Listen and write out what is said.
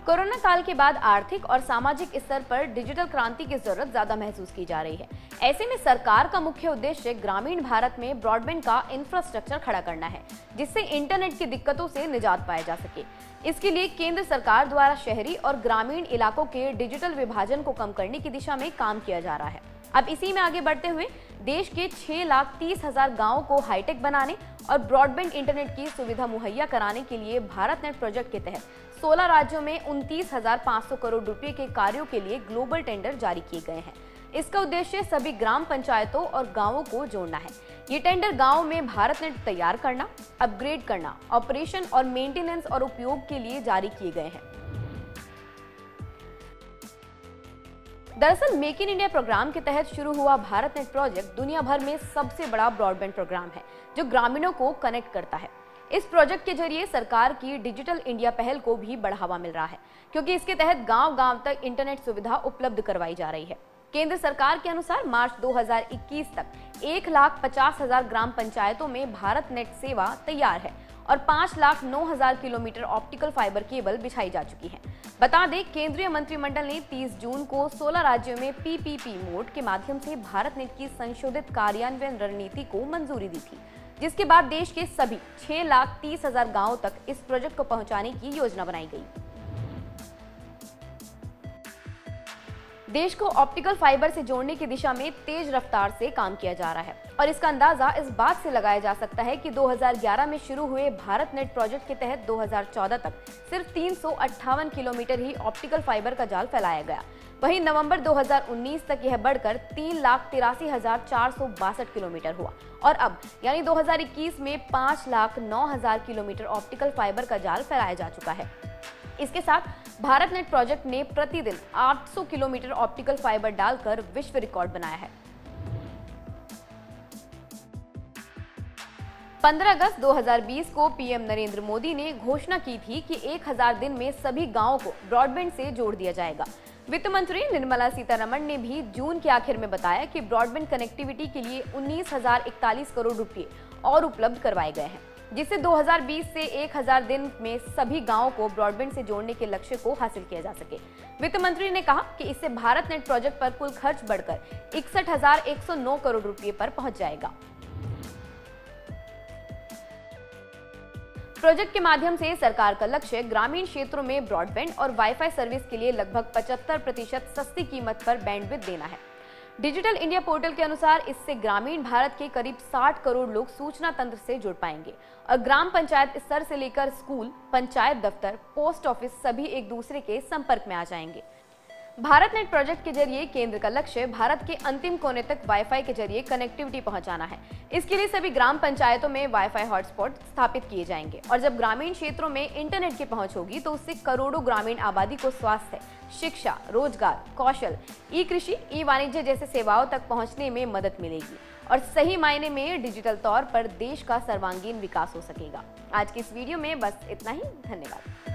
Corona काल के बाद आर्थिक और सामाजिक स्तर पर डिजिटल क्रांति की जरूरत ज्यादा महसूस की जा रही है। ऐसे में सरकार का मुख्य उद्देश्य ग्रामीण भारत में ब्रॉडबैंड का इंफ्रास्ट्रक्चर खड़ा करना है, जिससे इंटरनेट की दिक्कतों से निजात पाया जा सके। इसके लिए केंद्र सरकार द्वारा शहरी और ग्रामीण इलाकों के डिजिटल विभाजन को कम करने की दिशा में काम किया जा रहा है। अब इसी में आगे बढ़ते हुए देश के 6,30,000 गांवों को हाईटेक बनाने और ब्रॉडबैंड इंटरनेट की सुविधा मुहैया कराने के लिए भारत नेट प्रोजेक्ट के तहत 16 राज्यों में 29,500 करोड़ रुपए के कार्यों के लिए ग्लोबल टेंडर जारी किए गए हैं। इसका उद्देश्य सभी ग्राम पंचायतों और गांवों को जोड़ना है। ये टेंडर गांवों में भारत नेट तैयार करना, अपग्रेड करना, ऑपरेशन और मेंटेनेंस और उपयोग के लिए जारी किए गए हैं। दरअसल मेक इन इंडिया प्रोग्राम के तहत शुरू हुआ भारत नेट प्रोजेक्ट दुनिया भर में सबसे बड़ा ब्रॉडबैंड प्रोग्राम है, जो ग्रामीणों को कनेक्ट करता है। इस प्रोजेक्ट के जरिए सरकार की डिजिटल इंडिया पहल को भी बढ़ावा मिल रहा है, क्योंकि इसके तहत गांव-गांव तक इंटरनेट सुविधा उपलब्ध करवाई जा रही है। केंद्र सरकार के अनुसार मार्च 2021 तक 1,50,000 ग्राम पंचायतों में भारत नेट सेवा तैयार है और 5,09,000 किलोमीटर ऑप्टिकल फाइबर केबल बिछाई जा चुकी है। बता दें, केंद्रीय मंत्रिमंडल ने 30 जून को 16 राज्यों में पीपीपी मोड के माध्यम से भारत नेट की संशोधित कार्यान्वयन रणनीति को मंजूरी दी थी, जिसके बाद देश के सभी 6,30,000 गांवों तक इस प्रोजेक्ट को पहुंचाने की योजना बनाई गई। देश को ऑप्टिकल फाइबर से जोड़ने की दिशा में तेज रफ्तार से काम किया जा रहा है और इसका अंदाजा इस बात से लगाया जा सकता है कि 2011 में शुरू हुए भारत नेट प्रोजेक्ट के तहत 2014 तक सिर्फ 358 किलोमीटर ही ऑप्टिकल फाइबर का जाल फैलाया गया। वहीं नवंबर 2019 तक यह बढ़कर 3,83,462 किलोमीटर हुआ और अब यानी 2021 में 5,09,000 किलोमीटर ऑप्टिकल फाइबर का जाल फैलाया जा चुका है। इसके साथ भारत नेट प्रोजेक्ट ने प्रतिदिन 800 किलोमीटर ऑप्टिकल फाइबर डालकर विश्व रिकॉर्ड बनाया है। 15 अगस्त 2020 को पीएम नरेंद्र मोदी ने घोषणा की थी कि 1,000 दिन में सभी गांवों को ब्रॉडबैंड से जोड़ दिया जाएगा। वित्त मंत्री निर्मला सीतारमण ने भी जून के आखिर में बताया कि ब्रॉडबैंड कनेक्टिविटी के लिए 19,041 करोड़ रुपए और उपलब्ध करवाए गए हैं, जिससे 2020 से 1,000 दिन में सभी गांवों को ब्रॉडबैंड से जोड़ने के लक्ष्य को हासिल किया जा सके। वित्त मंत्री ने कहा कि इससे भारत नेट प्रोजेक्ट पर कुल खर्च बढ़कर 61,109 करोड़ रुपए पर पहुंच जाएगा। प्रोजेक्ट के माध्यम से सरकार का लक्ष्य ग्रामीण क्षेत्रों में ब्रॉडबैंड और वाईफाई सर्विस के लिए लगभग 75% सस्ती कीमत पर बैंडविड्थ देना है। डिजिटल इंडिया पोर्टल के अनुसार इससे ग्रामीण भारत के करीब 60 करोड़ लोग सूचना तंत्र से जुड़ पाएंगे और ग्राम पंचायत स्तर से लेकर स्कूल, पंचायत दफ्तर, पोस्ट ऑफिस सभी एक दूसरे के संपर्क में आ जाएंगे। भारत नेट प्रोजेक्ट के जरिए केंद्र का लक्ष्य भारत के अंतिम कोने तक वाईफाई के जरिए कनेक्टिविटी पहुंचाना है। इसके लिए सभी ग्राम पंचायतों में वाईफाई हॉटस्पॉट स्थापित किए जाएंगे और जब ग्रामीण क्षेत्रों में इंटरनेट की पहुंच होगी तो उससे करोड़ों ग्रामीण आबादी को स्वास्थ्य, शिक्षा, रोजगार, कौशल, ई कृषि, ई वाणिज्य जैसे सेवाओं तक पहुंचने में मदद मिलेगी और सही मायने में डिजिटल तौर पर देश का सर्वांगीण विकास हो सकेगा। आज की इस वीडियो में बस इतना ही। धन्यवाद।